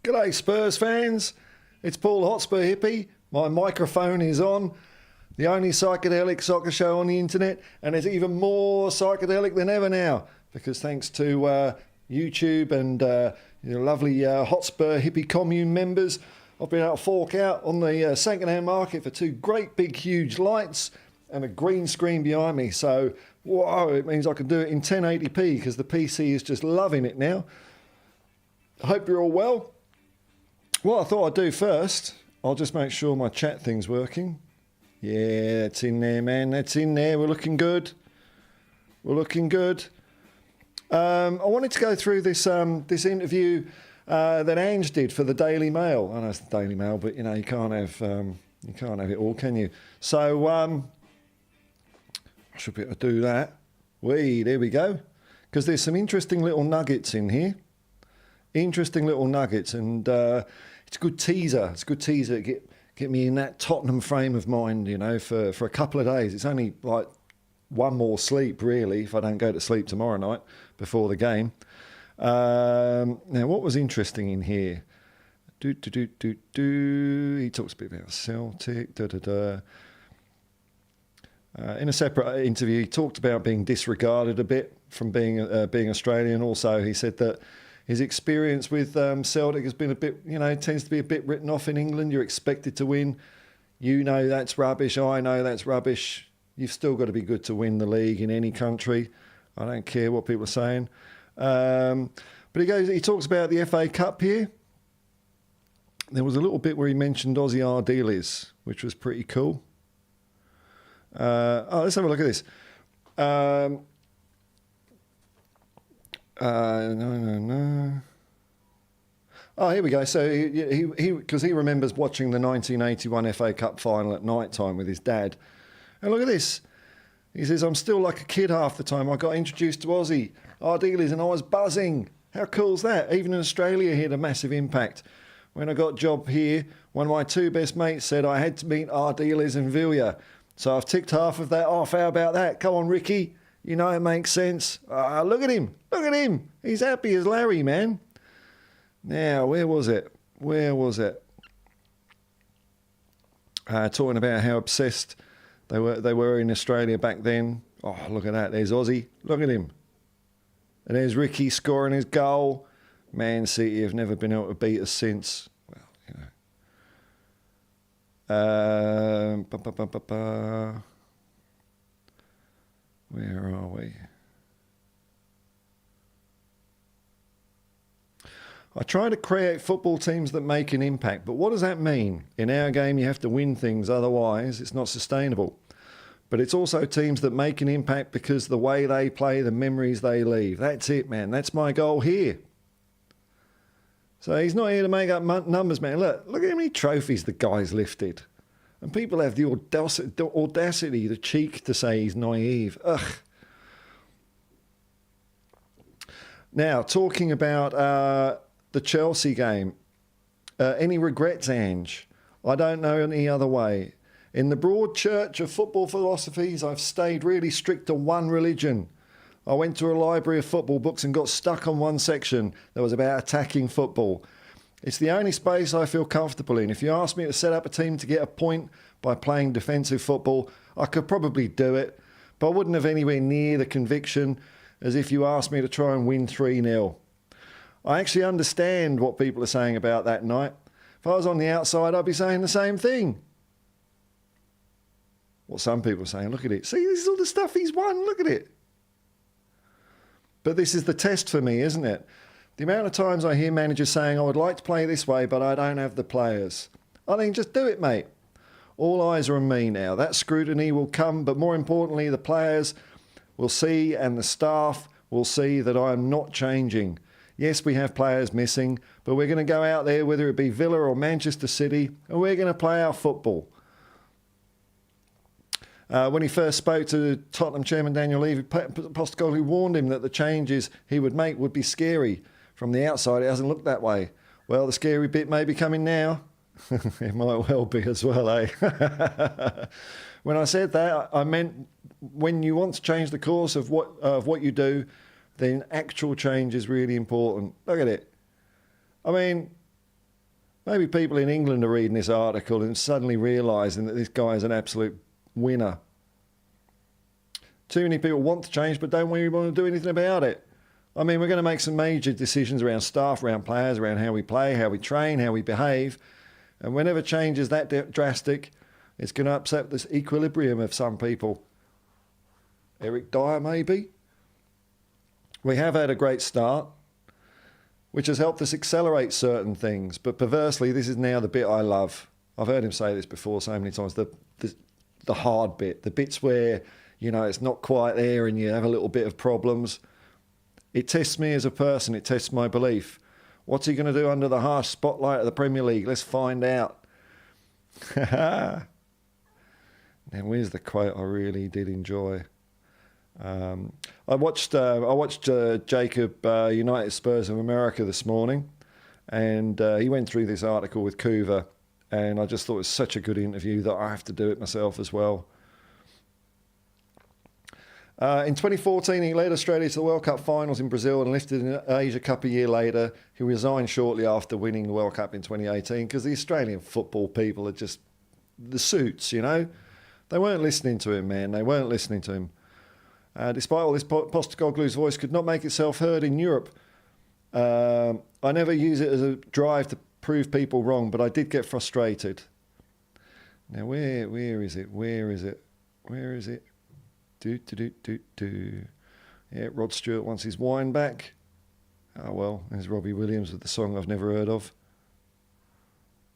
G'day Spurs fans, it's Paul Hotspur Hippie. My microphone is on. The only psychedelic soccer show on the internet, and it's even more psychedelic than ever now because thanks to YouTube and lovely Hotspur Hippie commune members, I've been able to fork out on the second-hand market for two great big huge lights and a green screen behind me. So, wow, it means I can do it in 1080p because the PC is just loving it now. I hope you're all well. What I thought I'd do first, I'll just make sure my chat thing's working. Yeah, that's in there, man. That's in there. We're looking good. We're looking good. I wanted to go through this this interview that Ange did for the Daily Mail. I know it's the Daily Mail, but you know you can't have it all, can you? So I should be able to do that. There we go. Because there's some interesting little nuggets in here. Interesting little nuggets, and it's a good teaser. It's a good teaser to get me in that Tottenham frame of mind, you know, for a couple of days. It's only like one more sleep, really, if I don't go to sleep tomorrow night before the game. Now, what was interesting in here? He talks a bit about Celtic. In a separate interview, he talked about being disregarded a bit from being Australian. Also, he said that his experience with Celtic has been a bit, you know, tends to be a bit written off in England. You're expected to win. You know that's rubbish. I know that's rubbish. You've still got to be good to win the league in any country. I don't care what people are saying. But he talks about the FA Cup here. There was a little bit where he mentioned Aussie Ardiles, which was pretty cool. Let's have a look at this. No. Oh, here we go. So he because he remembers watching the 1981 FA Cup final at night time with his dad. And look at this. He says, I'm still like a kid half the time. I got introduced to Aussie Ardiles and I was buzzing. How cool's that? Even in Australia, he had a massive impact. When I got a job here, one of my two best mates said I had to meet Ardiles in Villa. So I've ticked half of that off. How about that? Come on, Ricky. You know it makes sense. Look at him. Look at him. He's happy as Larry, man. Now, where was it? Talking about how obsessed they were in Australia back then. Oh, look at that. There's Aussie. Look at him. And there's Ricky scoring his goal. Man City have never been able to beat us since. Well, you know. Where are we? I try to create football teams that make an impact, but what does that mean? In our game, you have to win things, otherwise it's not sustainable. But it's also teams that make an impact because the way they play, the memories they leave. That's it, man. That's my goal here. So he's not here to make up numbers, man. Look at how many trophies the guy's lifted. And people have the audacity, the cheek to say he's naive. Ugh. Now, talking about the Chelsea game, any regrets, Ange? I don't know any other way. In the broad church of football philosophies, I've stayed really strict to one religion. I went to a library of football books and got stuck on one section that was about attacking football. It's the only space I feel comfortable in. If you asked me to set up a team to get a point by playing defensive football, I could probably do it, but I wouldn't have anywhere near the conviction as if you asked me to try and win 3-0. I actually understand what people are saying about that night. If I was on the outside, I'd be saying the same thing. What some people are saying, look at it. See, this is all the stuff he's won, look at it. But this is the test for me, isn't it? The amount of times I hear managers saying, I would like to play this way, but I don't have the players. I think just do it, mate. All eyes are on me now. That scrutiny will come, but more importantly, the players will see and the staff will see that I am not changing. Yes, we have players missing, but we're going to go out there, whether it be Villa or Manchester City, and we're going to play our football. When he first spoke to Tottenham chairman Daniel Levy, Postecoglou warned him that the changes he would make would be scary. From the outside, it hasn't looked that way. Well, the scary bit may be coming now. It might well be as well, eh? When I said that, I meant when you want to change the course of what you do, then actual change is really important. Look at it. I mean, maybe people in England are reading this article and suddenly realising that this guy is an absolute winner. Too many people want to change but don't really want to do anything about it. I mean, we're going to make some major decisions around staff, around players, around how we play, how we train, how we behave. And whenever change is that drastic, it's going to upset this equilibrium of some people. Eric Dyer, maybe? We have had a great start, which has helped us accelerate certain things. But perversely, this is now the bit I love. I've heard him say this before so many times, the hard bit, the bits where, you know, it's not quite there and you have a little bit of problems. It tests me as a person. It tests my belief. What's he going to do under the harsh spotlight of the Premier League? Let's find out. Now, where's the quote I really did enjoy? I watched Jacob United Spurs of America this morning, and he went through this article with Coover, and I just thought it was such a good interview that I have to do it myself as well. In 2014, he led Australia to the World Cup finals in Brazil and lifted an Asia Cup a year later. He resigned shortly after winning the World Cup in 2018 because the Australian football people are just the suits, you know. They weren't listening to him, man. They weren't listening to him. Despite all this, Postecoglou's voice could not make itself heard in Europe. I never use it as a drive to prove people wrong, but I did get frustrated. Now, where is it? Where is it? Where is it? Yeah, Rod Stewart wants his wine back. Oh, well, there's Robbie Williams with the song I've never heard of.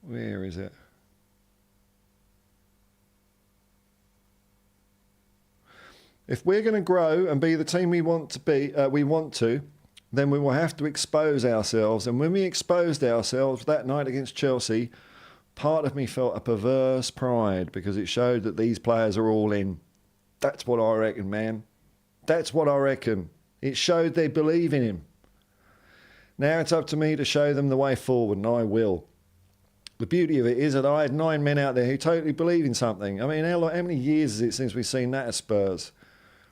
Where is it? If we're going to grow and be the team we want to be, then we will have to expose ourselves. And when we exposed ourselves that night against Chelsea, part of me felt a perverse pride because it showed that these players are all in. That's what I reckon, man. That's what I reckon. It showed they believe in him. Now it's up to me to show them the way forward, and I will. The beauty of it is that I had 9 men out there who totally believe in something. I mean, how many years is it since we've seen that at Spurs?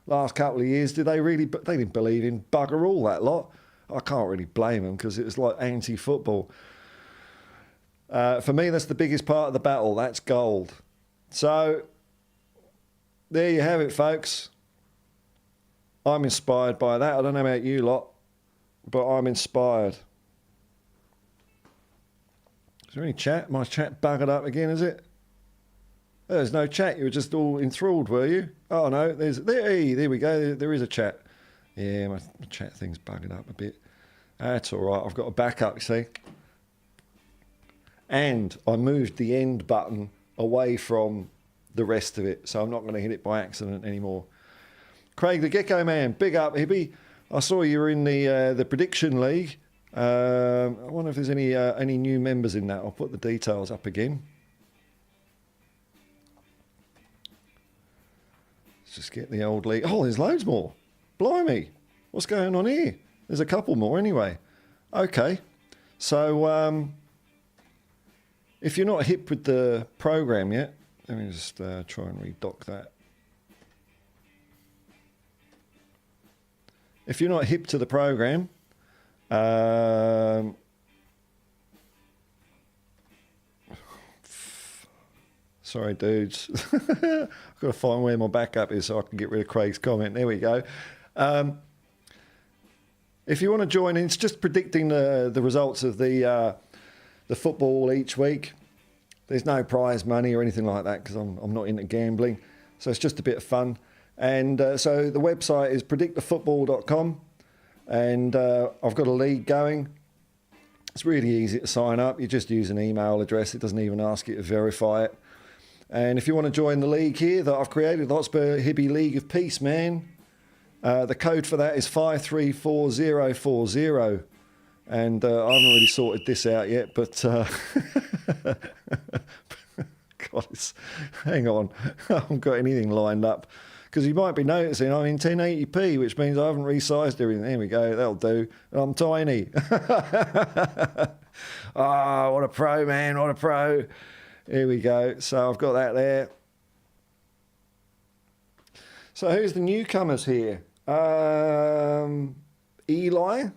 Last couple of years, did they really? They didn't believe in bugger all, that lot. I can't really blame them because it was like anti-football. For me, that's the biggest part of the battle. That's gold. So, there you have it, folks. I'm inspired by that. I don't know about you lot, but I'm inspired. Is there any chat? My chat buggered up again, is it? There's no chat. You were just all enthralled, were you? Oh, no. There we go. There is a chat. Yeah, my chat thing's buggered up a bit. That's all right. I've got a backup, you see. And I moved the end button away from the rest of it, so I'm not going to hit it by accident anymore. Craig the Gecko Man, big up, Hippie. I saw you were in the prediction league. I wonder if there's any new members in that. I'll put the details up again. Let's just get the old league. Oh, there's loads more. Blimey, what's going on here? There's a couple more anyway. Okay, so if you're not hip with the program yet, let me just try and redock that. If you're not hip to the program, sorry, dudes. I've got to find where my backup is so I can get rid of Craig's comment. There we go. If you want to join in, it's just predicting the results of the football each week. There's no prize money or anything like that because I'm not into gambling. So it's just a bit of fun. And so the website is predictthefootball.com. And I've got a league going. It's really easy to sign up. You just use an email address. It doesn't even ask you to verify it. And if you want to join the league here that I've created, the Hotspur Hippie League of Peace, man, The code for that is 534040. And I haven't really sorted this out yet, but God, hang on, I haven't got anything lined up. Because you might be noticing I'm in 1080p, which means I haven't resized everything. There we go, that'll do. I'm tiny. Oh, what a pro, man, what a pro. Here we go. So I've got that there. So who's the newcomers here? Eli. I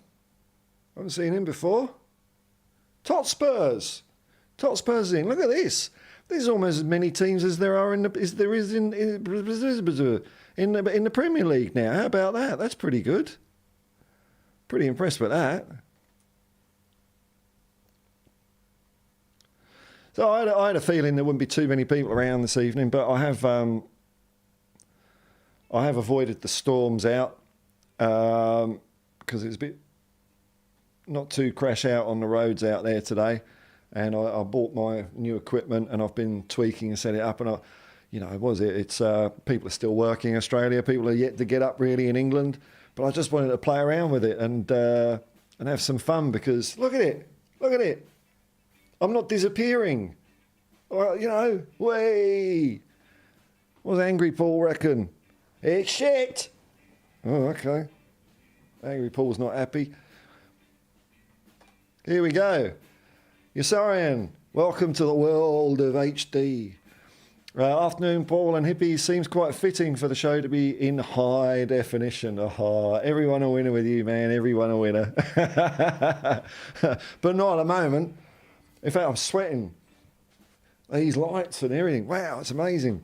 haven't seen him before. Hotspurs. Hotspurs in. Look at this. There's almost as many teams as there are in the Premier League now. How about that? That's pretty good. Pretty impressed with that. So I had a feeling there wouldn't be too many people around this evening, but I have avoided the storms out because it's a bit not to crash out on the roads out there today. And I bought my new equipment and I've been tweaking and set it up. And it's people are still working in Australia. People are yet to get up really in England. But I just wanted to play around with it and have some fun because look at it. Look at it. I'm not disappearing. Well, way. What does Angry Paul reckon? It's shit. Oh, okay. Angry Paul's not happy. Here we go. Yasarian, welcome to the world of HD. Afternoon, Paul and Hippie. Seems quite fitting for the show to be in high definition. Oh, everyone a winner with you, man. Everyone a winner. But not at the moment. In fact, I'm sweating. These lights and everything. Wow, it's amazing.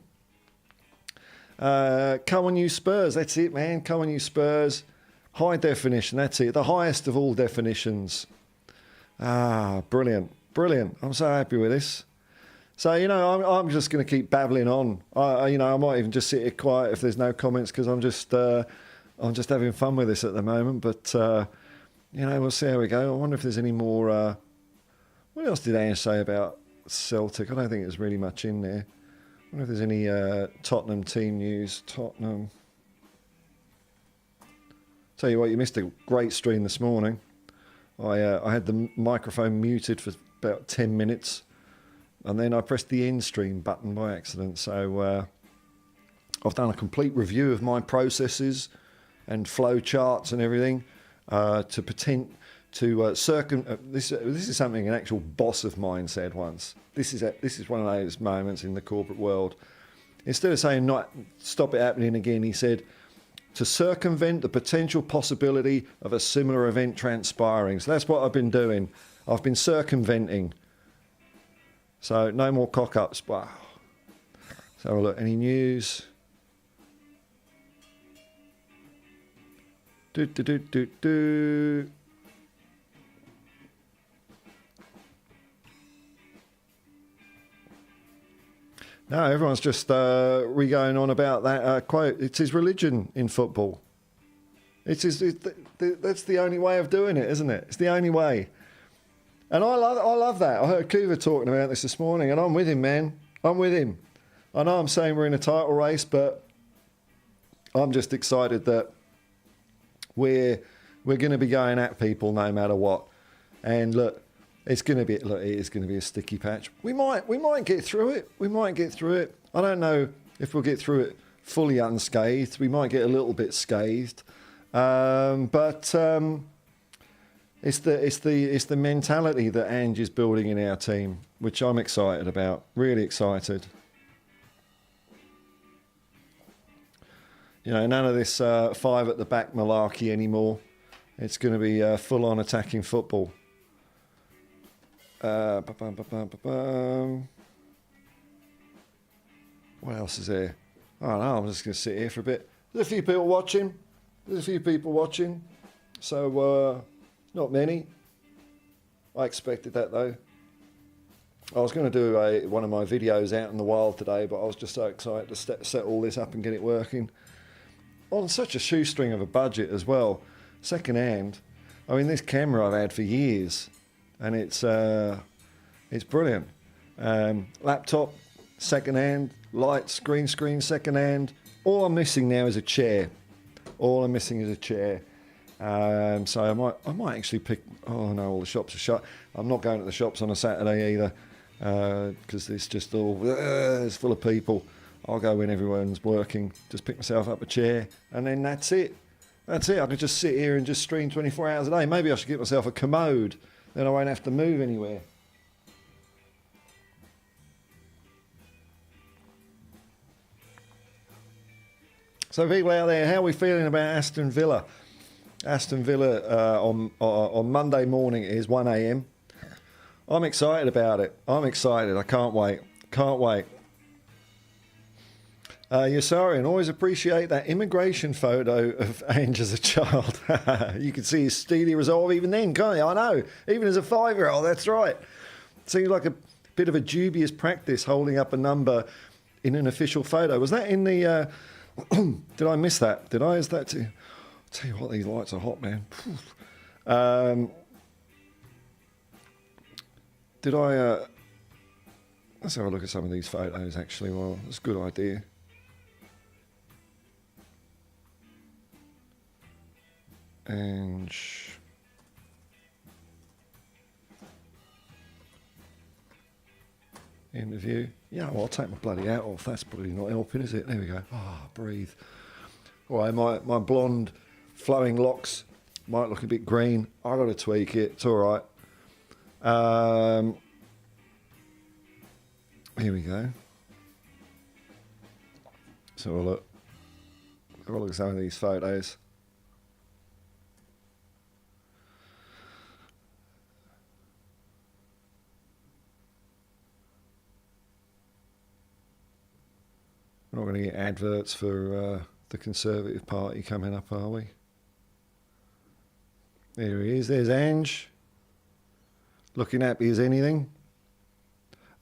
Come on, you Spurs. That's it, man. Come on, you Spurs. High definition. That's it. The highest of all definitions. Ah, brilliant. Brilliant. I'm so happy with this. So, I'm just going to keep babbling on. I might even just sit here quiet if there's no comments because I'm just having fun with this at the moment. But, we'll see how we go. I wonder if there's any more... what else did Ange say about Celtic? I don't think there's really much in there. I wonder if there's any Tottenham team news. Tottenham. Tell you what, you missed a great stream this morning. I had the microphone muted for about 10 minutes and then I pressed the end stream button by accident. So I've done a complete review of my processes and flow charts and everything to pretend to this is something an actual boss of mine said once. This is one of those moments in the corporate world. Instead of saying not stop it happening again, he said to circumvent the potential possibility of a similar event transpiring. So that's what I've been doing. I've been circumventing. So no more cock-ups. Wow. Let's have a look. Any news? No, everyone's just going on about that quote. It's his religion in football. That's the only way of doing it, isn't it? It's the only way. And I love that. I heard Kuva talking about this morning, and I'm with him, man. I'm with him. I know I'm saying we're in a title race, but I'm just excited that we're going to be going at people no matter what. And look, it is going to be a sticky patch. We might get through it. We might get through it. I don't know if we'll get through it fully unscathed. We might get a little bit scathed, but it's the mentality that Ange is building in our team, which I'm excited about. Really excited. None of this five at the back malarkey anymore. It's going to be full on attacking football. What else is there? I don't know. I'm just going to sit here for a bit. There's a few people watching. So, not many. I expected that, though. I was going to do one of my videos out in the wild today, but I was just so excited to set all this up and get it working. On such a shoestring of a budget as well. Second hand. I mean, this camera I've had for years. And it's brilliant. Laptop, second hand, lights, green screen, second hand. All I'm missing now is a chair. All I'm missing is a chair. So I might actually pick. Oh no, all the shops are shut. I'm not going to the shops on a Saturday either, because it's just all it's full of people. I'll go when everyone's working. Just pick myself up a chair, and then that's it. That's it. I can just sit here and just stream 24 hours a day. Maybe I should get myself a commode. Then I won't have to move anywhere. So people out there, how are we feeling about Aston Villa? Aston Villa on Monday morning is 1 a.m. I'm excited about it. I'm excited. I can't wait. Can't wait. Yasarian, always appreciate that immigration photo of Ange as a child. You can see his steely resolve even then, can't you? I know. Even as a 5-year-old, that's right. Seems like a bit of a dubious practice holding up a number in an official photo. Was that in the... did I miss that? Did I? Is that too? I'll tell you what, these lights are hot, man. Did I... let's have a look at some of these photos, actually. Well, that's a good idea. And... interview. Yeah, well, I'll take my bloody hat off. That's probably not helping, is it? There we go. Ah, breathe. All right, my blonde flowing locks might look a bit green. I've got to tweak it. It's all right. Here we go. So we'll look. Have a look at some of these photos. We're not going to get adverts for the Conservative Party coming up, are we? There he is. There's Ange. Looking happy as anything.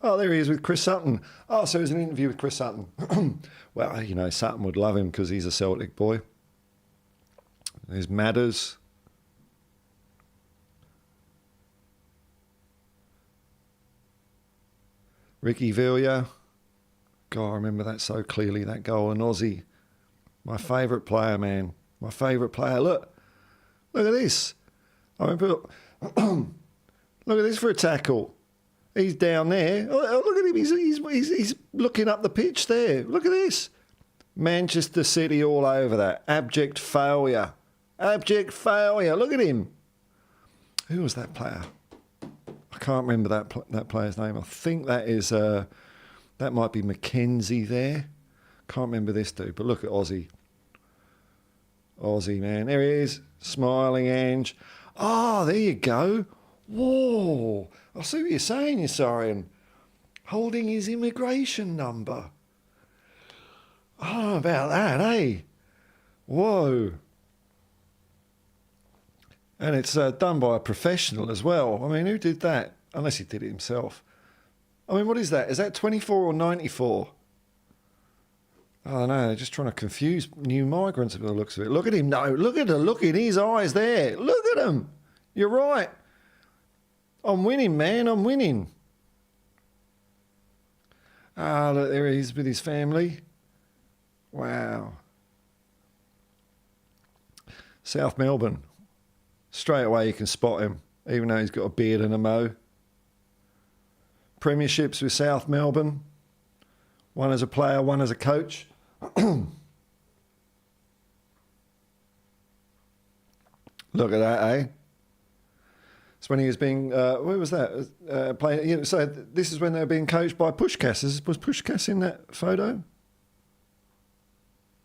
Oh, there he is with Chris Sutton. Oh, so it was an interview with Chris Sutton. Well, you know, Sutton would love him because he's a Celtic boy. There's Madders. Ricky Villiers. God, I remember that so clearly, that goal. An Aussie. My favourite player, man. My favourite player. Look at this. I remember, look at this for a tackle. He's down there. Oh, look at him. He's looking up the pitch there. Look at this. Manchester City all over that. Abject failure. Abject failure. Look at him. Who was that player? I can't remember that player's name. I think that is... that might be Mackenzie there. Can't remember this dude, but look at Aussie. Aussie, man. There he is. Smiling Ange. Oh, there you go. Whoa. I see what you're saying, Yasarian. Holding his immigration number. I don't know about that, eh? Whoa. And it's done by a professional as well. I mean, who did that? Unless he did it himself. I mean, what is that? Is that 24 or 94? I don't know. They're just trying to confuse new migrants by the looks of it. Look at him. No, look at the look in his eyes there. Look at him. You're right. I'm winning, man. I'm winning. Ah, look, there he is with his family. Wow. South Melbourne. Straight away you can spot him, even though he's got a beard and a mo. Premierships with South Melbourne. One as a player, one as a coach. Look at that, eh? It's when he was being, where was that? Playing. You know, so this is when they were being coached by Pushkas. Was Pushkas in that photo?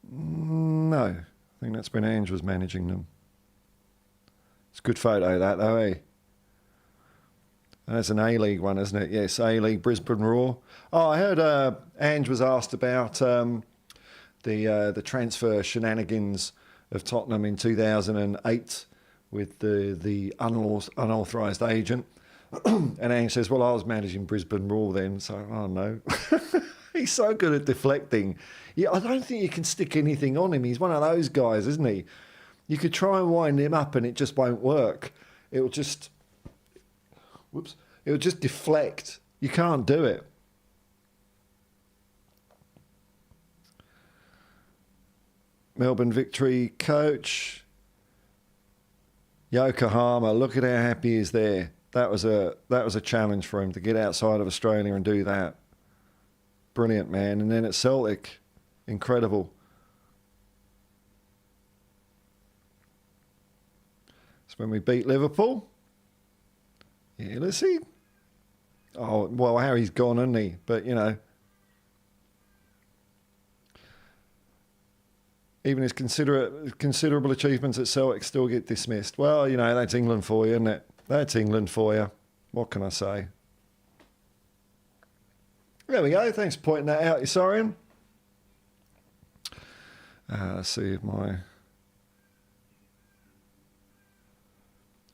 No. I think that's when Ange was managing them. It's a good photo, that, though, eh? And that's an A-League one, isn't it? Yes, A-League, Brisbane Roar. Oh, I heard Ange was asked about the transfer shenanigans of Tottenham in 2008 with the unauthorised agent. And Ange says, well, I was managing Brisbane Roar then, so I don't know. He's so good at deflecting. Yeah, I don't think you can stick anything on him. He's one of those guys, isn't he? You could try and wind him up and it just won't work. It'll just... Whoops. It'll just deflect. You can't do it. Melbourne Victory coach. Yokohama, look at how happy he is there. That was a challenge for him to get outside of Australia and do that. Brilliant, man. And then at Celtic, incredible. It's when we beat Liverpool. Yeah, let's see. Oh, well, Harry's gone, isn't he? But, you know, even his considerable achievements at Celtic still get dismissed. Well, you know, that's England for you, isn't it? That's England for you. What can I say? There we go. Thanks for pointing that out, Isarian. Let's see if my...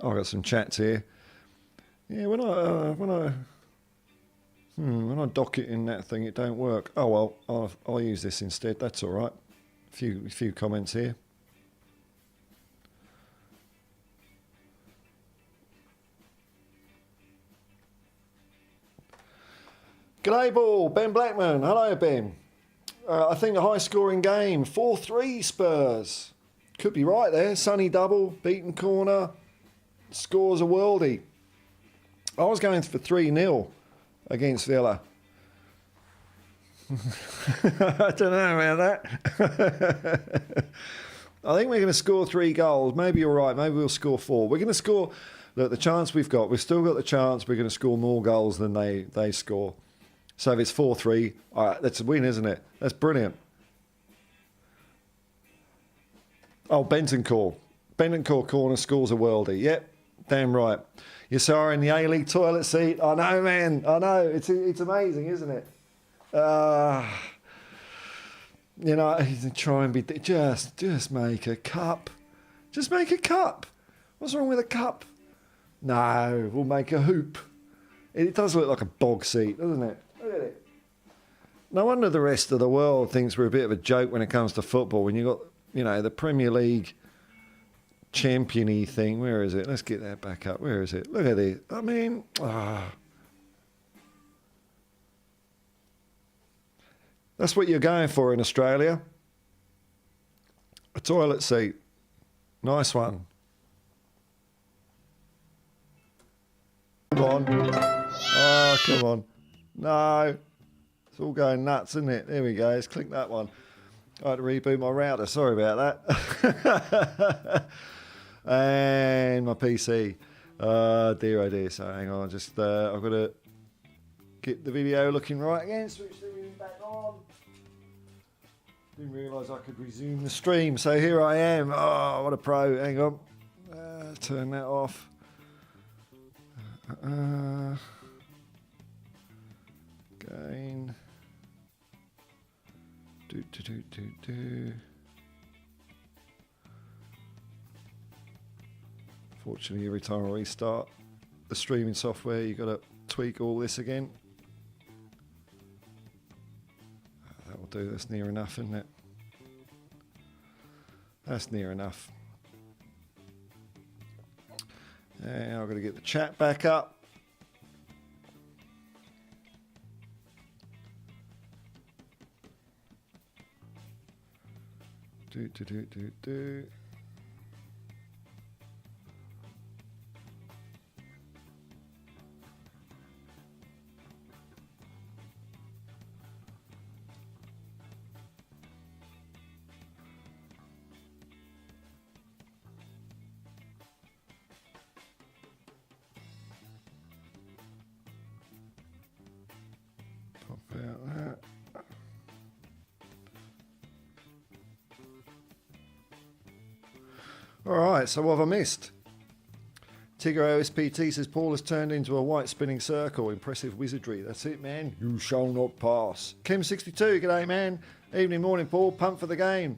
Oh, I got some chats here. Yeah, when I dock it in that thing, it don't work. Oh well, I'll use this instead. That's all right. A few comments here. G'day, Ball. Ben Blackman. Hello, Ben. I think a high-scoring game. 4-3 Spurs. Could be right there. Sunny double, beaten corner. Scores a worldie. I was going for 3-0 against Villa. I don't know about that. I think we're going to score 3 goals. Maybe you're right. Maybe we'll score 4. We're going to score... Look, the chance we've still got the chance. We're going to score more goals than they score. So if it's 4-3, all right, that's a win, isn't it? That's brilliant. Oh, Bentoncourt corner scores a worldie. Yep. Damn right. You're sorry in the A-League toilet seat. I know, man. I know. It's amazing, isn't it? You know, try and be... Just make a cup. Just make a cup. What's wrong with a cup? No, we'll make a hoop. It does look like a bog seat, doesn't it? Look at it. No wonder the rest of the world thinks we're a bit of a joke when it comes to football. When you've got, you know, the Premier League... champion-y thing. Where is it? Let's get that back up. Where is it? Look at it. I mean, that's what you're going for in Australia. A toilet seat. Nice one. Come on. Oh, come on. No. It's all going nuts, isn't it? There we go. Let's click that one. I had to reboot my router. Sorry about that. And my PC. Dear, oh dear. So hang on. I've got to get the video looking right again. Switch everything back on. Didn't realise I could resume the stream. So here I am. Oh, what a pro. Hang on. Turn that off. Again. Do. Fortunately, every time I restart the streaming software, you've got to tweak all this again. That will do. That's near enough, isn't it? That's near enough. And I've got to get the chat back up. Do. Pop out that. All right, so what have I missed? Tigger OSPT says Paul has turned into a white spinning circle. Impressive wizardry. That's it, man. You shall not pass. Kim62, g'day, man. Evening, morning, Paul. Pump for the game.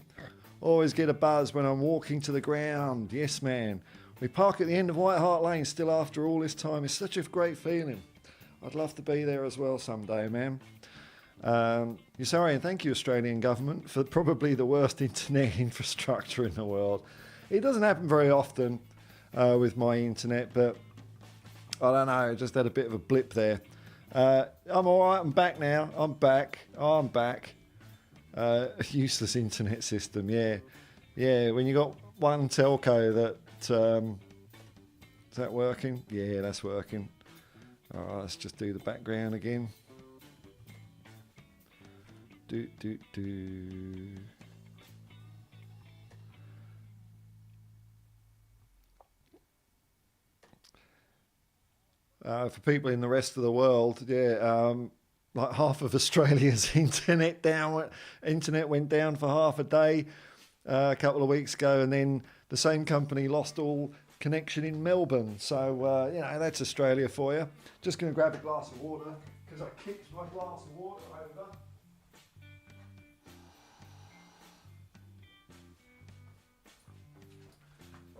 Always get a buzz when I'm walking to the ground. Yes, man. We park at the end of White Hart Lane still after all this time. It's such a great feeling. I'd love to be there as well someday, man. You're sorry, and thank you, Australian government, for probably the worst internet infrastructure in the world. It doesn't happen very often with my internet, but I don't know, I just had a bit of a blip there. I'm all right, I'm back now. I'm back. Useless internet system, yeah. Yeah, when you got one telco that... is that working? Yeah, that's working. All right, let's just do the background again. Do. For people in the rest of the world, like half of Australia's internet went down for half a day a couple of weeks ago, and then the same company lost all connection in Melbourne. So that's Australia for you. Just going to grab a glass of water because I kicked my glass of water over.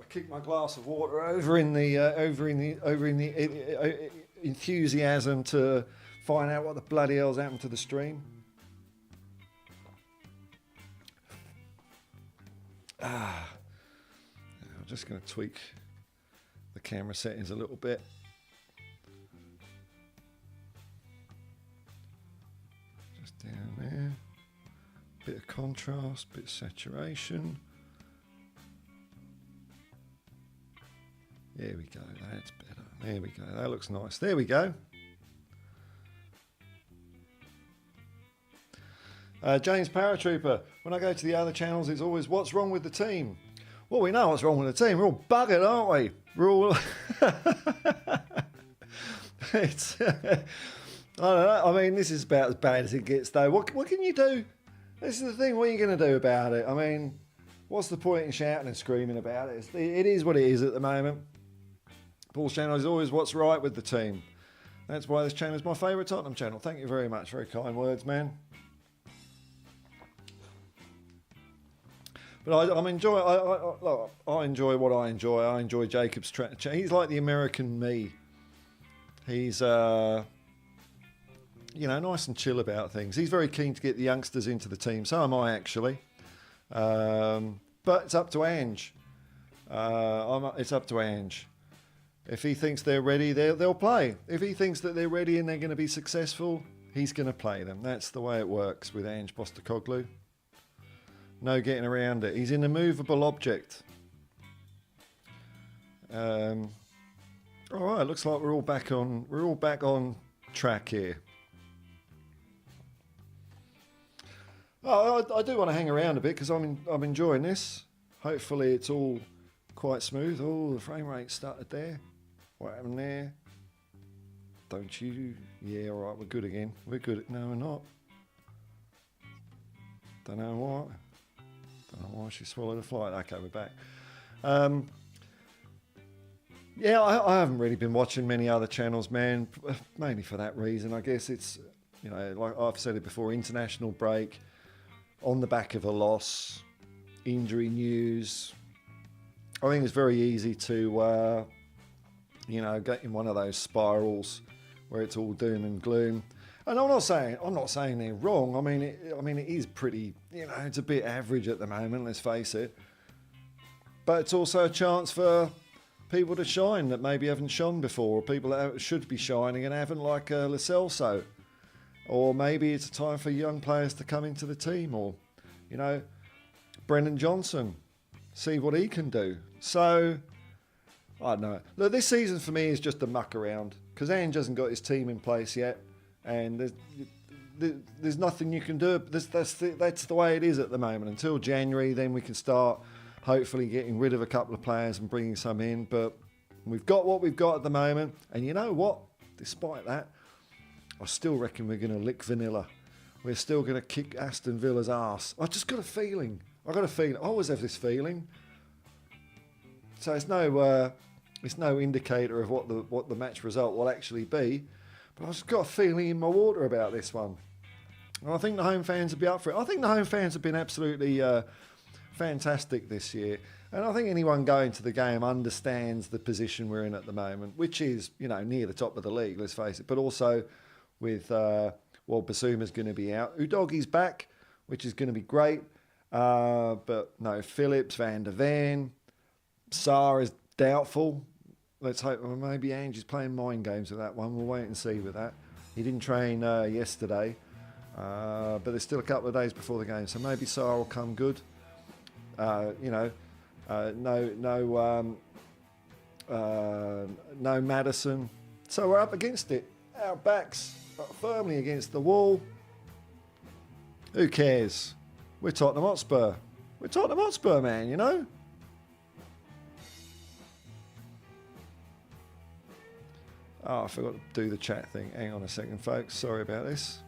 Kick my glass of water over in the enthusiasm to find out what the bloody hell's happened to the stream. I'm just going to tweak the camera settings a little bit. Just down there. Bit of contrast, bit of saturation. There we go, that's better. There we go, that looks nice. There we go. James Paratrooper, when I go to the other channels, it's always, what's wrong with the team? Well, we know what's wrong with the team. We're all buggered, aren't we? We're all... it's, I don't know. I mean, this is about as bad as it gets, though. What can you do? This is the thing. What are you going to do about it? I mean, what's the point in shouting and screaming about it? It is what it is at the moment. Paul's channel is always what's right with the team. That's why this channel is my favourite Tottenham channel. Thank you very much. Very kind words, man. But I enjoy what I enjoy. I enjoy Jacob's he's like the American me. He's nice and chill about things. He's very keen to get the youngsters into the team. So am I, actually. But it's up to Ange. It's up to Ange. If he thinks they're ready, they'll play. If he thinks that they're ready and they're going to be successful, he's going to play them. That's the way it works with Ange Postecoglou. No getting around it. He's an immovable object. All right, looks like we're all back on track here. Oh, I do want to hang around a bit because I'm enjoying this. Hopefully it's all quite smooth. Oh, the frame rate started there. What happened there? Don't you? Yeah, all right, we're good again. We're good. No, we're not. Don't know why. Don't know why she swallowed a fly. Okay, we're back. Yeah, I haven't really been watching many other channels, man. Mainly for that reason. I guess it's, like I've said it before, international break, on the back of a loss, injury news. I think it's very easy to, get in one of those spirals where it's all doom and gloom. And I'm not saying they're wrong. I mean, it is pretty, it's a bit average at the moment. Let's face it. But it's also a chance for people to shine that maybe haven't shone before, or people that should be shining and haven't, like Lo Celso. Or maybe it's a time for young players to come into the team, or, Brendan Johnson, see what he can do. So, I don't know. Look, this season for me is just a muck around because Ange hasn't got his team in place yet, and there's nothing you can do. That's the way it is at the moment. Until January, then we can start hopefully getting rid of a couple of players and bringing some in. But we've got what we've got at the moment, and you know what? Despite that, I still reckon we're going to lick vanilla. We're still going to kick Aston Villa's arse. I just got a feeling. I always have this feeling. So it's no indicator of what the match result will actually be. But I've just got a feeling in my water about this one. And I think the home fans will be up for it. I think the home fans have been absolutely fantastic this year. And I think anyone going to the game understands the position we're in at the moment, which is, near the top of the league, let's face it. But also with, Basuma's going to be out. Udogie's back, which is going to be great. But no, Phillips, Van der Ven, Sarr is doubtful. Let's hope maybe Ange is playing mind games with that one. We'll wait and see with that. He didn't train yesterday. But there's still a couple of days before the game, so maybe Sarr will come good. No Maddison. So we're up against it. Our backs are firmly against the wall. Who cares? We're Tottenham Hotspur. We're Tottenham Hotspur, man, you know? Oh, I forgot to do the chat thing. Hang on a second, folks. Sorry about this.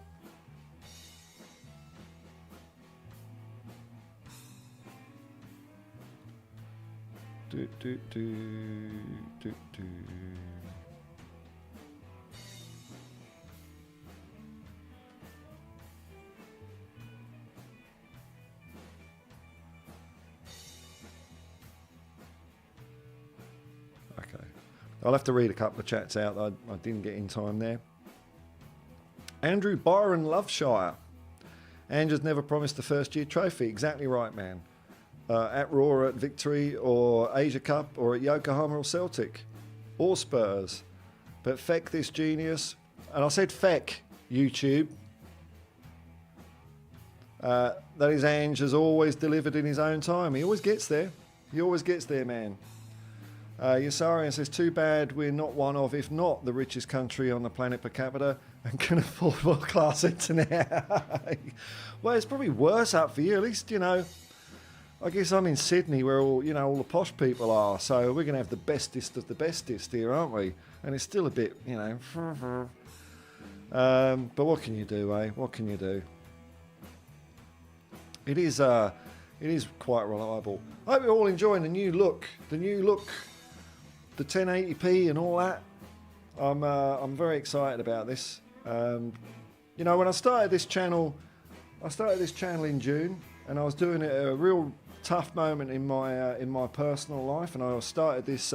Okay. I'll have to read a couple of chats out that I didn't get in time there. Andrew Byron Loveshire. Andrew's never promised a first-year trophy. Exactly right, man. At Raw, at Victory, or Asia Cup, or at Yokohama or Celtic, or Spurs. But feck this genius. And I said feck, YouTube. That is, Ange has always delivered in his own time. He always gets there. He always gets there, man. Yasarian says, too bad we're not one of, if not the richest country on the planet per capita and can afford world-class internet. Well, it's probably worse up for you. At least, you know, I guess I'm in Sydney where all the posh people are. So we're going to have the bestest of the bestest here, aren't we? And it's still a bit, you know. But what can you do, eh? What can you do? It is quite reliable. I hope you're all enjoying the new look. The 1080p and all that. I'm very excited about this. You know, when I started this channel in June, and I was doing it at a real tough moment in my personal life, and I started this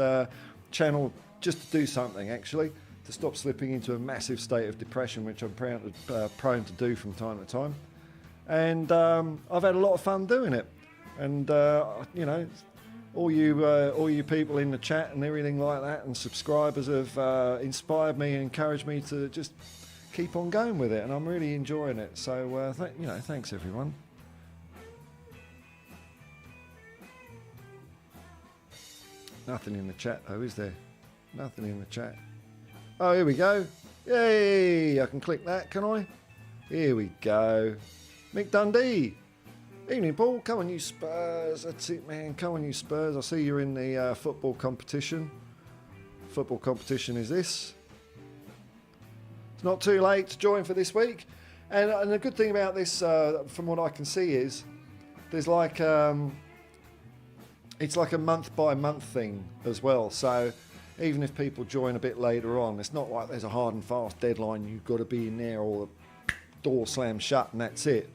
channel just to do something, actually, to stop slipping into a massive state of depression, which I'm prone to do from time to time. And I've had a lot of fun doing it. And you know, all you people in the chat and everything like that, and subscribers have inspired me and encouraged me to just keep on going with it, and I'm really enjoying it. So thanks everyone. Nothing in the chat though, is there? Nothing in the chat. Oh, here we go. Yay! I can click that, can I? Here we go. Mick Dundee. Evening, Paul. Come on, you Spurs. That's it, man. Come on, you Spurs. I see you're in the football competition. Football competition is this. It's not too late to join for this week. And the good thing about this, from what I can see, is there's like it's like a month by month thing as well. So even if people join a bit later on, it's not like there's a hard and fast deadline. You've got to be in there, or the door slams shut and that's it.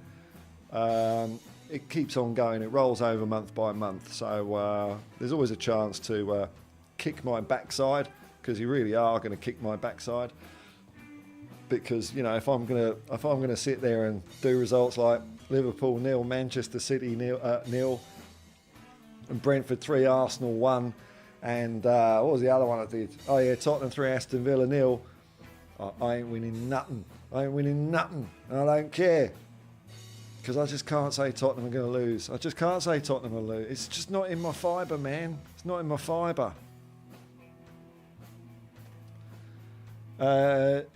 It keeps on going. It rolls over month by month. So there's always a chance to kick my backside, because you really are going to kick my backside. Because, you know, if I'm gonna sit there and do results like Liverpool 0, Manchester City 0, and Brentford 3, Arsenal 1, and what was the other one I did? Oh yeah, Tottenham 3, Aston Villa 0. I ain't winning nothing. And I don't care. Because I just can't say Tottenham are going to lose. I just can't say Tottenham will lose. It's just not in my fibre, man. It's not in my fibre.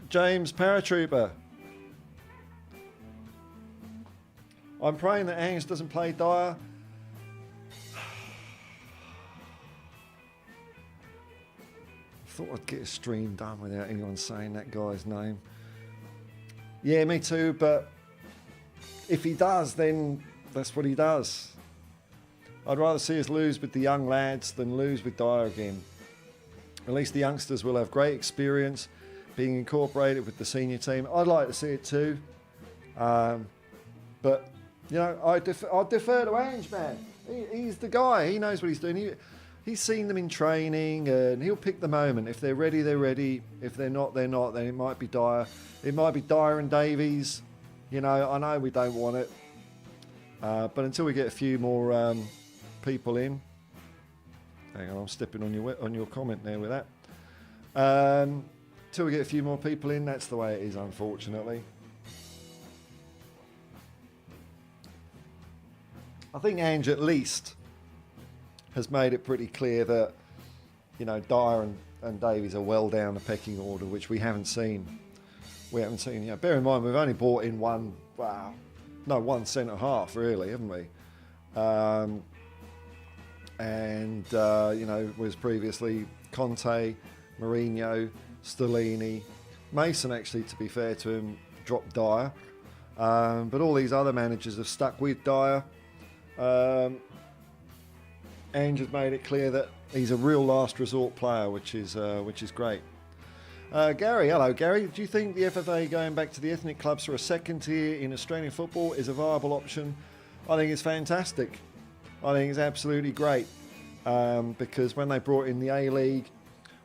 James Paratrooper. I'm praying that Ange doesn't play Dyer. I thought I'd get a stream done without anyone saying that guy's name. Yeah, me too, but if he does, then that's what he does. I'd rather see us lose with the young lads than lose with Dyer again. At least the youngsters will have great experience being incorporated with the senior team. I'd like to see it too. But, you know, I defer to Ange, man. He's the guy. He knows what he's doing. He's seen them in training, and he'll pick the moment. If they're ready, they're ready. If they're not, they're not. Then it might be Dyer. It might be Dyer and Davies. You know, I know we don't want it, but until we get a few more people in, hang on, I'm stepping on your comment there with that. Until we get a few more people in, that's the way it is, unfortunately. I think Ange at least has made it pretty clear that, Dyer and Davies are well down the pecking order, which we haven't seen. Bear in mind, we've only brought in one centre half, really, haven't we? Was previously Conte, Mourinho, Stellini, Mason, actually, to be fair to him, dropped Dyer. But all these other managers have stuck with Dyer. Ange has made it clear that he's a real last resort player, which is great. Gary, hello Gary. Do you think the FFA going back to the ethnic clubs for a second tier in Australian football is a viable option? I think it's fantastic. I think it's absolutely great, because when they brought in the A-League,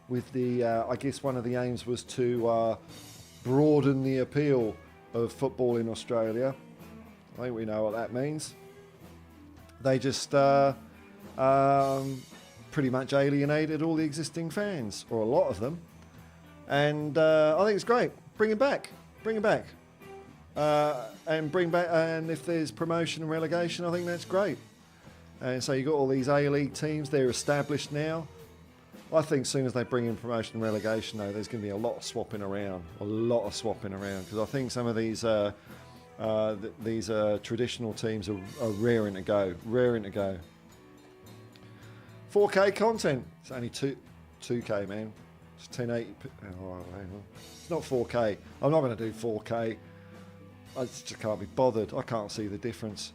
with the I guess one of the aims was to broaden the appeal of football in Australia. I think we know what that means. They just pretty much alienated all the existing fans, or a lot of them. And I think it's great. Bring him back. And if there's promotion and relegation, I think that's great. And so you've got all these A-League teams, they're established now. I think as soon as they bring in promotion and relegation, though, there's going to be a lot of swapping around. Because I think some of these traditional teams are raring to go. 4K content. It's only 2K, man. It's 1080. It's not 4K. I'm not going to do 4K. I just can't be bothered. I can't see the difference.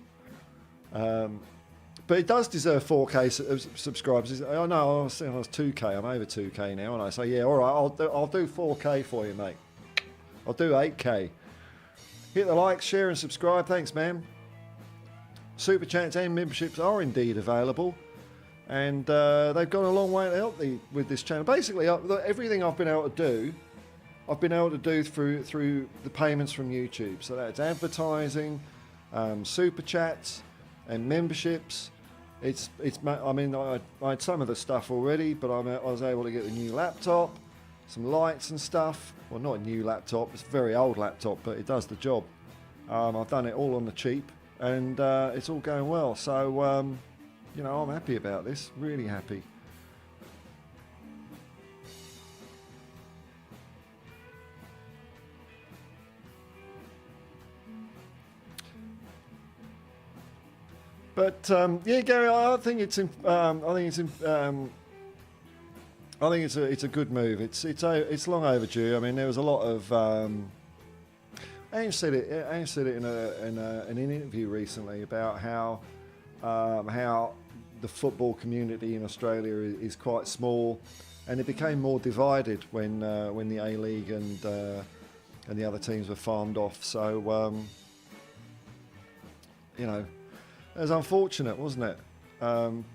But it does deserve 4K subscribers. I know I was 2K. I'm over 2K now, and I say, yeah, all right, I'll do 4K for you, mate. I'll do 8K. Hit the like, share, and subscribe. Thanks, man. Super chats and memberships are indeed available, and they've gone a long way to help with this channel. Basically, everything I've been able to do through the payments from YouTube. So that's advertising, super chats, and memberships. I had some of the stuff already, but I was able to get the new laptop, some lights and stuff. Well, not a new laptop, it's a very old laptop, but it does the job. I've done it all on the cheap, and it's all going well. So, I'm happy about this, really happy. But Gary, I think it's a good move. It's long overdue. I mean, there was a lot of. Ange said it in an interview recently about how the football community in Australia is quite small, and it became more divided when the A-League and the other teams were farmed off. So it was unfortunate, wasn't it? And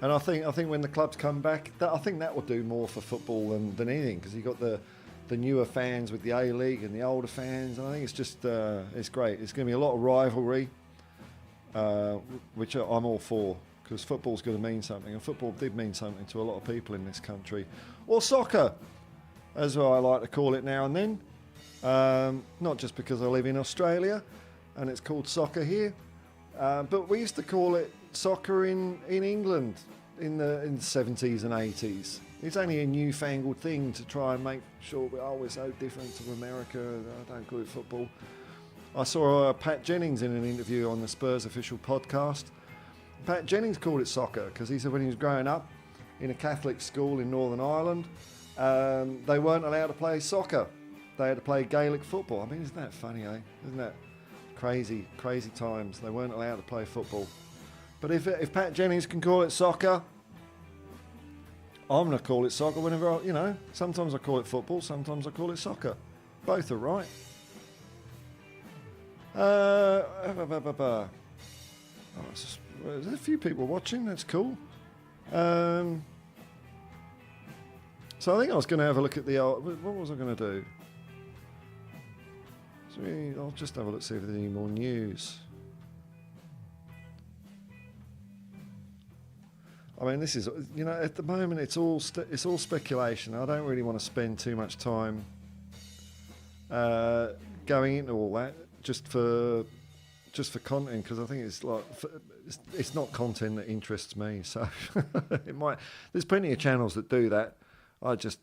I think when the clubs come back, I think that will do more for football than anything, because you've got the newer fans with the A-League and the older fans. And I think it's just it's great. It's going to be a lot of rivalry, which I'm all for, because football's going to mean something, and football did mean something to a lot of people in this country, or soccer, as I like to call it now and then. Not just because I live in Australia and it's called soccer here. But we used to call it soccer in England in the 70s and 80s. It's only a newfangled thing to try and make sure we're so different to America. I don't call it football. I saw Pat Jennings in an interview on the Spurs official podcast. Pat Jennings called it soccer because he said when he was growing up in a Catholic school in Northern Ireland, they weren't allowed to play soccer. They had to play Gaelic football. I mean, isn't that funny, eh? Isn't that crazy times? They weren't allowed to play football. But if Pat Jennings can call it soccer, I'm going to call it soccer whenever sometimes I call it football, sometimes I call it soccer. Both are right. There's a few people watching, that's cool. So I think I was going to have a look at what was I going to do? I'll just have a look, see if there's any more news. I mean, this is, at the moment it's all speculation. I don't really want to spend too much time going into all that, just for just for content, because I think it's like it's not content that interests me. So it might. There's plenty of channels that do that. I just,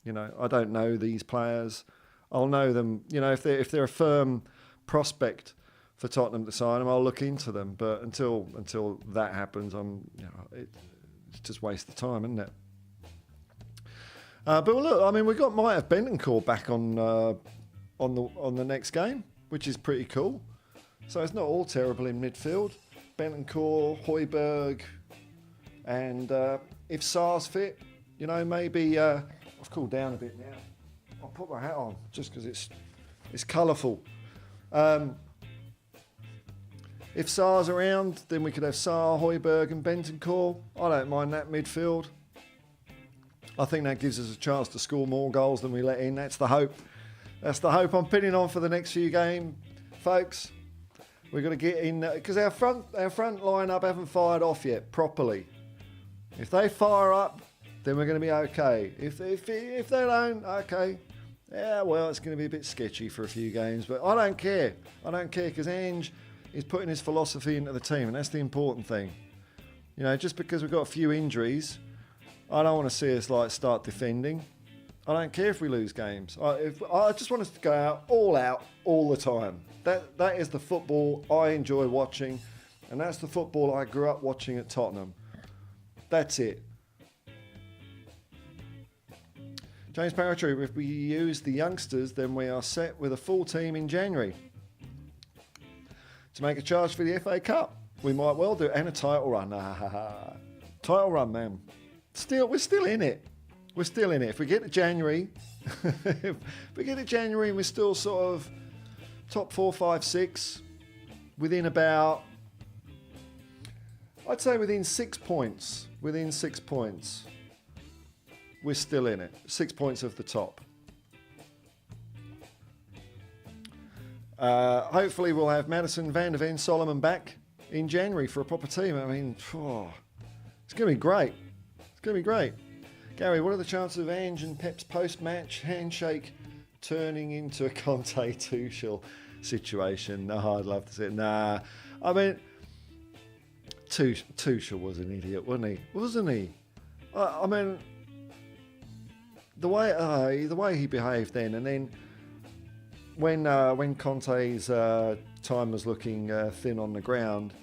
I don't know these players. I'll know them. If they're a firm prospect for Tottenham to sign them, I'll look into them. But until that happens, it's just waste of time, isn't it? But look, I mean, might have Bentancur back on the next game, which is pretty cool. So it's not all terrible in midfield. Bentancur, Højbjerg, and if Sarr's fit, maybe I've cooled down a bit now. I'll put my hat on just because it's colourful. If Sarr's around, then we could have Sarr, Højbjerg and Bentancur. I don't mind that midfield. I think that gives us a chance to score more goals than we let in. That's the hope. That's the hope I'm pinning on for the next few games, folks. We've got to get in, because our front line-up haven't fired off yet properly. If they fire up, then we're going to be okay. If they don't, okay. Yeah, well, it's going to be a bit sketchy for a few games, but I don't care. I don't care, because Ange is putting his philosophy into the team, and that's the important thing. Just because we've got a few injuries, I don't want to see us start defending. I don't care if we lose games. I just want us to go out all the time. That is the football I enjoy watching, and that's the football I grew up watching at Tottenham. That's it. James Paratrue, if we use the youngsters, then we are set with a full team in January. To make a charge for the FA Cup, we might well do, and a title run. Title run, man. We're still in it. We're still in it. If we get to January, we're still sort of top 4, 5, 6, within about, I'd say within 6 points. Within 6 points, we're still in it. 6 points of the top. Hopefully we'll have Madison, Van der Ven, Solomon back in January for a proper team. I mean, it's going to be great. It's going to be great. Gary, what are the chances of Ange and Pep's post-match handshake turning into a Conte Tuchel situation? No, I'd love to see it. Nah, I mean, Tuchel was an idiot, wasn't he? I mean, the way he behaved then, and then when Conte's time was looking thin on the ground,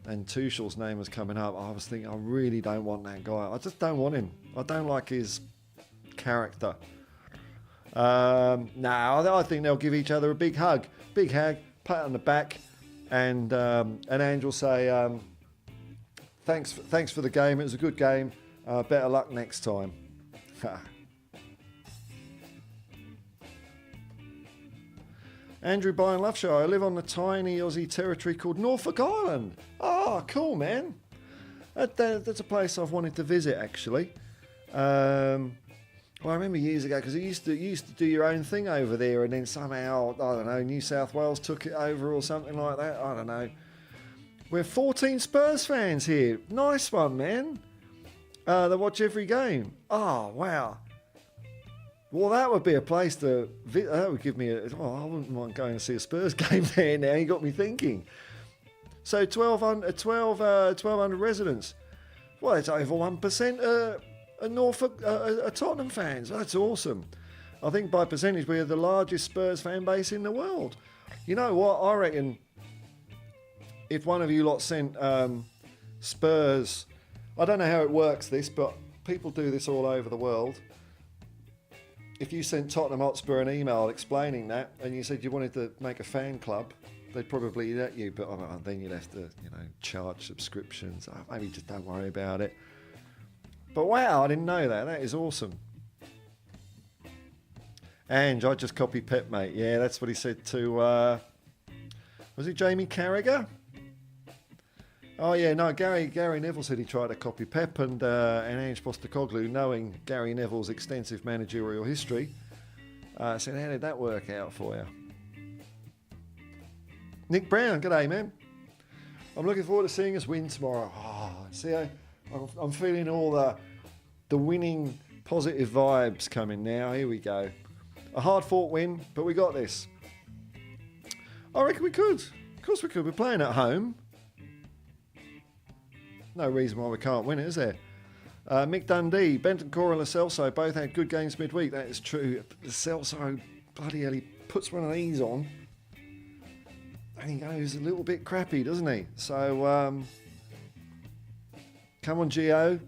and Tuchel's name was coming up, I was thinking, I really don't want that guy. I just don't want him. I don't like his character. I think they'll give each other a big hug, pat on the back, and Ange will say, thanks for the game. It was a good game. Better luck next time. Andrew Byron Loveshire, I live on the tiny Aussie territory called Norfolk Island. Oh, cool, man. That's a place I've wanted to visit, actually. Well, I remember years ago, because you used to do your own thing over there, and then somehow, I don't know, New South Wales took it over or something like that. I don't know. We're 14 Spurs fans here. Nice one, man. They watch every game. Oh, wow. Well, that would be a place to visit. That would give me I wouldn't mind going to see a Spurs game there now. You got me thinking. So 1,200 residents. Well, it's over 1% Norfolk Tottenham fans. That's awesome. I think by percentage we are the largest Spurs fan base in the world. You know what? I reckon if one of you lot sent Spurs, I don't know how it works this, but people do this all over the world. If you sent Tottenham Hotspur an email explaining that, and you said you wanted to make a fan club, they'd probably let you, but then you'd have to, charge subscriptions. Maybe just don't worry about it. But wow, I didn't know that. That is awesome. Ange, I just copied Pep, mate. Yeah, that's what he said to, was it Jamie Carragher? Oh yeah, no, Gary Neville said he tried to copy Pep, and Ange Postecoglou, knowing Gary Neville's extensive managerial history, said, how did that work out for you? Nick Brown, g'day, man. I'm looking forward to seeing us win tomorrow. Oh, see, I'm feeling all the winning positive vibes coming now. Here we go. A hard-fought win, but we got this. I reckon we could. Of course we could. We're playing at home. No reason why we can't win it, is there? Mick Dundee, Bentancur and Lo Celso both had good games midweek. That is true. Lo Celso, bloody hell, he puts one of these on and he goes a little bit crappy, doesn't he? So, come on, Gio.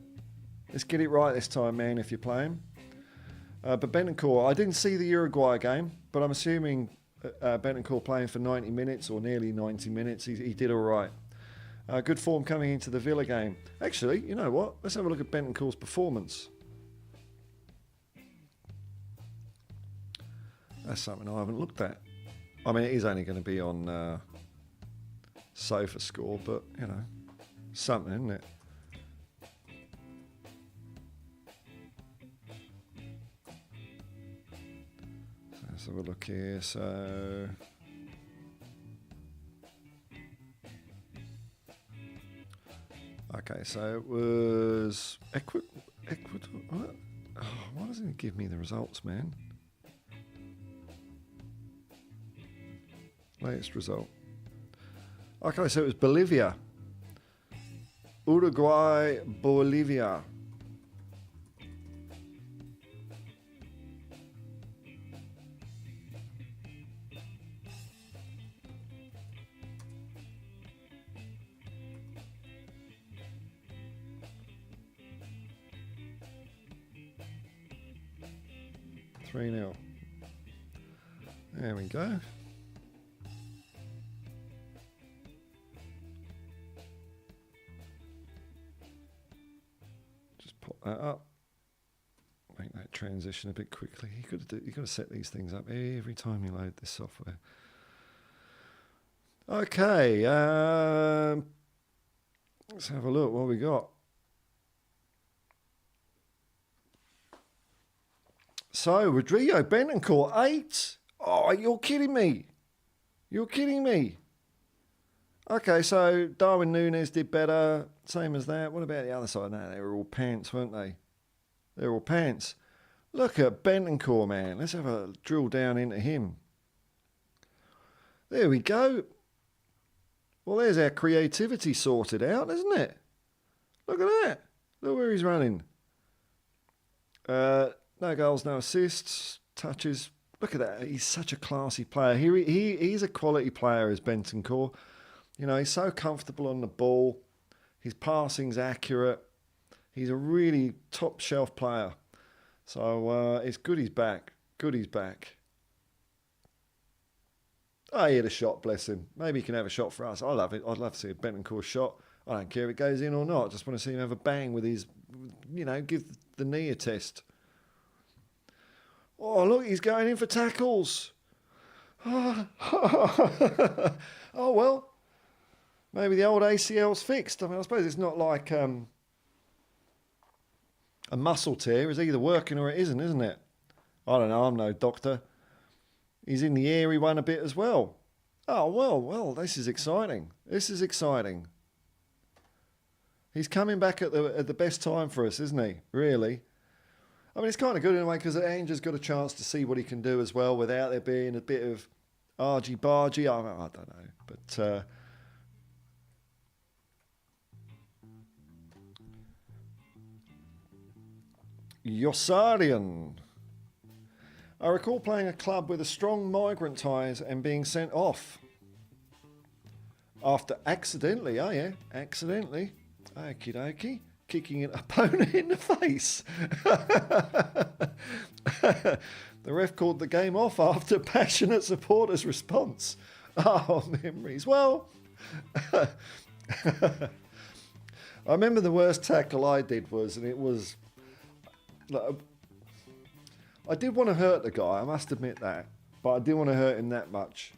Let's get it right this time, man, if you're playing. But Bentancur, I didn't see the Uruguay game, but I'm assuming Bentancur playing for 90 minutes or nearly 90 minutes. He did all right. Good form coming into the Villa game. Actually, you know what? Let's have a look at Bentancur's performance. That's something I haven't looked at. I mean, it is only going to be on Sofa Score, but, you know, something, isn't it? So let's have a look here. So... Okay, so it was Ecuador. What? Oh, why doesn't it give me the results, man? Latest result. Okay, so it was Bolivia. Uruguay, Bolivia. Three-0. There we go. Just pop that up. Make that transition a bit quickly. You got to set these things up every time you load this software. Okay, let's have a look what we got. So, Rodrigo Bentancur, 8. Oh, you're kidding me. You're kidding me. Okay, so Darwin Núñez did better. Same as that. What about the other side? No, they were all pants, weren't they? They were all pants. Look at Bentancur, man. Let's have a drill down into him. There we go. Well, there's our creativity sorted out, isn't it? Look at that. Look where he's running. No goals, no assists, touches. Look at that. He's such a classy player. He's a quality player, as Bentancur. You know, he's so comfortable on the ball. His passing's accurate. He's a really top shelf player. So it's good he's back. Good he's back. Oh, he had a shot, bless him. Maybe he can have a shot for us. I love it. I'd love to see a Bentancur shot. I don't care if it goes in or not. I just want to see him have a bang with his, you know, give the knee a test. Oh, look, he's going in for tackles. Oh, well, maybe the old ACL's fixed. I mean, I suppose it's not like a muscle tear. It's either working or it isn't it? I don't know. I'm no doctor. He's in the airy one a bit as well. Oh, well, this is exciting. This is exciting. He's coming back at the best time for us, isn't he? Really? I mean, it's kind of good in a way because Anger's got a chance to see what he can do as well without there being a bit of argy-bargy. I don't know. But Yossarian. I recall playing a club with a strong migrant ties and being sent off. After accidentally, accidentally. Okie dokie. Kicking an opponent in the face. The ref called the game off after passionate supporters' response. Oh, memories. Well, I remember the worst tackle I did was, and it was, I did want to hurt the guy, I must admit that, but I didn't want to hurt him that much.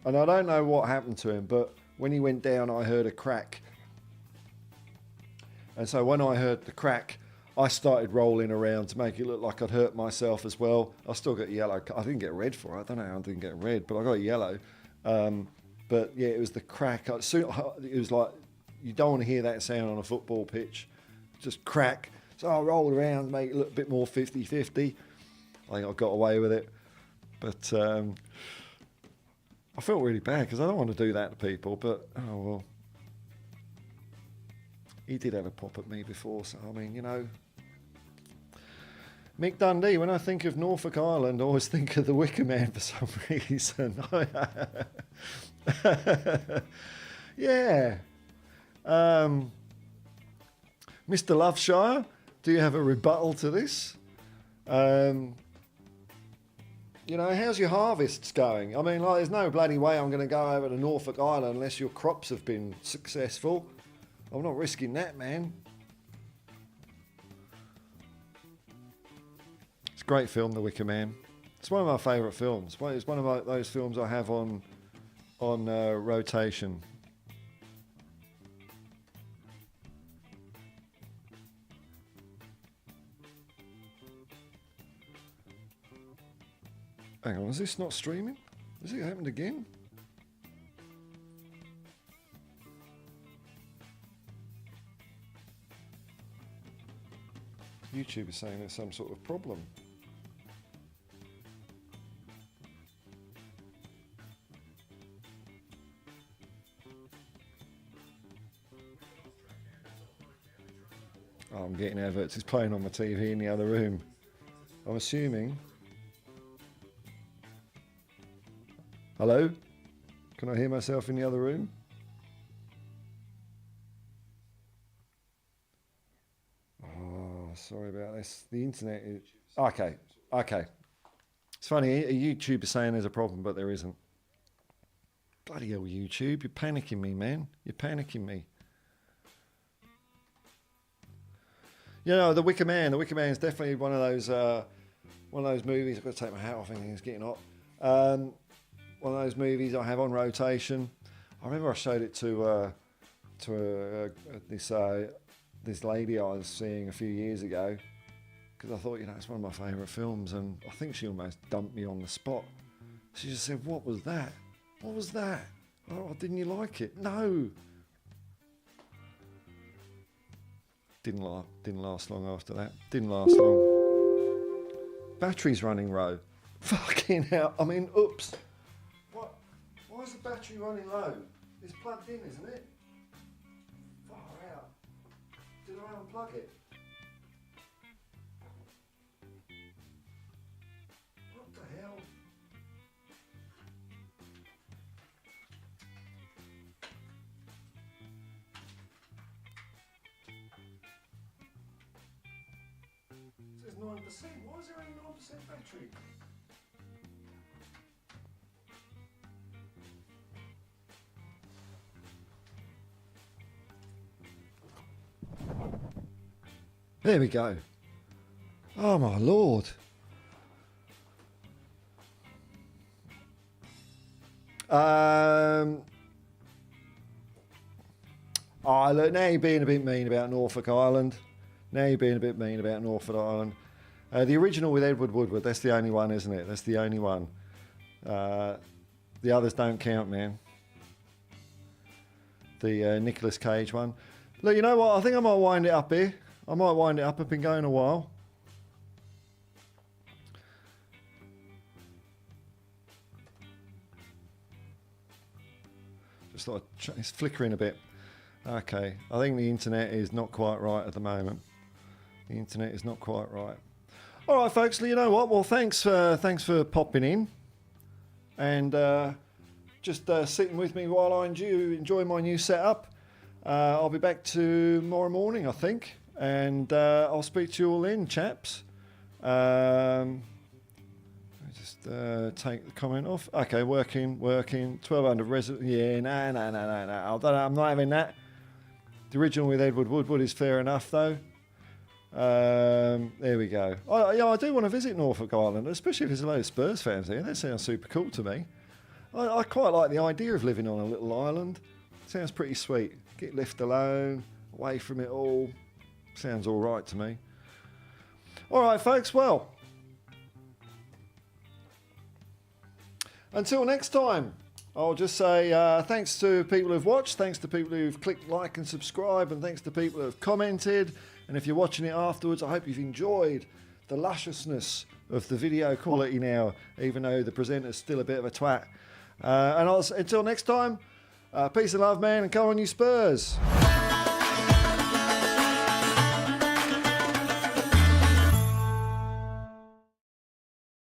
And I don't know what happened to him, but when he went down, I heard a crack. And so when I heard the crack, I started rolling around to make it look like I'd hurt myself as well. I still got yellow. I didn't get red for it. I don't know how I didn't get red, but I got yellow. But yeah, it was the crack. It was like, you don't want to hear that sound on a football pitch. Just crack. So I rolled around, make it look a bit more 50-50. I think I got away with it. But I felt really bad because I don't want to do that to people, but oh well. He did have a pop at me before, so I mean, you know. Mick Dundee, when I think of Norfolk Island, I always think of the Wicker Man for some reason. Yeah. Mr. Loveshire, do you have a rebuttal to this? You know, how's your harvests going? I mean, like, there's no bloody way I'm going to go over to Norfolk Island unless your crops have been successful. I'm not risking that, man. It's a great film, The Wicker Man. It's one of my favourite films. It's one of those films I have on rotation. Hang on, is this not streaming? Has it happened again? YouTube is saying there's some sort of problem. Oh, I'm getting adverts. It's playing on my TV in the other room. I'm assuming. Hello? Can I hear myself in the other room? Oh, sorry about this. The internet is... Okay. It's funny, a YouTube is saying there's a problem, but there isn't. Bloody hell, YouTube. You're panicking me, man. You're panicking me. You know, The Wicker Man. The Wicker Man is definitely one of those movies. I've got to take my hat off. I think it's getting hot. One of those movies I have on rotation. I remember I showed it to this lady I was seeing a few years ago because I thought, you know, it's one of my favourite films, and I think she almost dumped me on the spot. She just said, "What was that? What was that? Oh, didn't you like it?" No. Didn't last long after that. Didn't last long. Battery's running low. Fucking hell. I mean, oops. What? Why is the battery running low? It's plugged in, isn't it? Far out. Did I unplug it? What the hell? It says 9%. Why is there only 9% battery? There we go. Oh my lord. Oh, look, now you're being a bit mean about Norfolk Island. The original with Edward Woodward, that's the only one, isn't it? That's the only one. The others don't count, man. The Nicolas Cage one. Look, you know what? I think I might wind it up here. I've been going a while. Just thought it's flickering a bit. Okay, I think the internet is not quite right at the moment. The internet is not quite right. All right, folks. You know what? Well, thanks for popping in, and just sitting with me while I enjoy my new setup. I'll be back tomorrow morning, I think, and I'll speak to you all then, chaps. Let me just take the comment off. Okay, working. 1200 resident. Yeah, no. I'm not having that. The original with Edward Woodward is fair enough, though. There we go. I do want to visit Norfolk Island, especially if there's a load of Spurs fans there. That sounds super cool to me. I quite like the idea of living on a little island. Sounds pretty sweet. Get left alone, away from it all. Sounds all right to me. All right, folks. Well, until next time, I'll just say thanks to people who've watched, thanks to people who've clicked like and subscribe, and thanks to people who've commented. And if you're watching it afterwards, I hope you've enjoyed the lusciousness of the video quality now, even though the presenter's still a bit of a twat. Until next time, peace and love, man, and come on, you Spurs.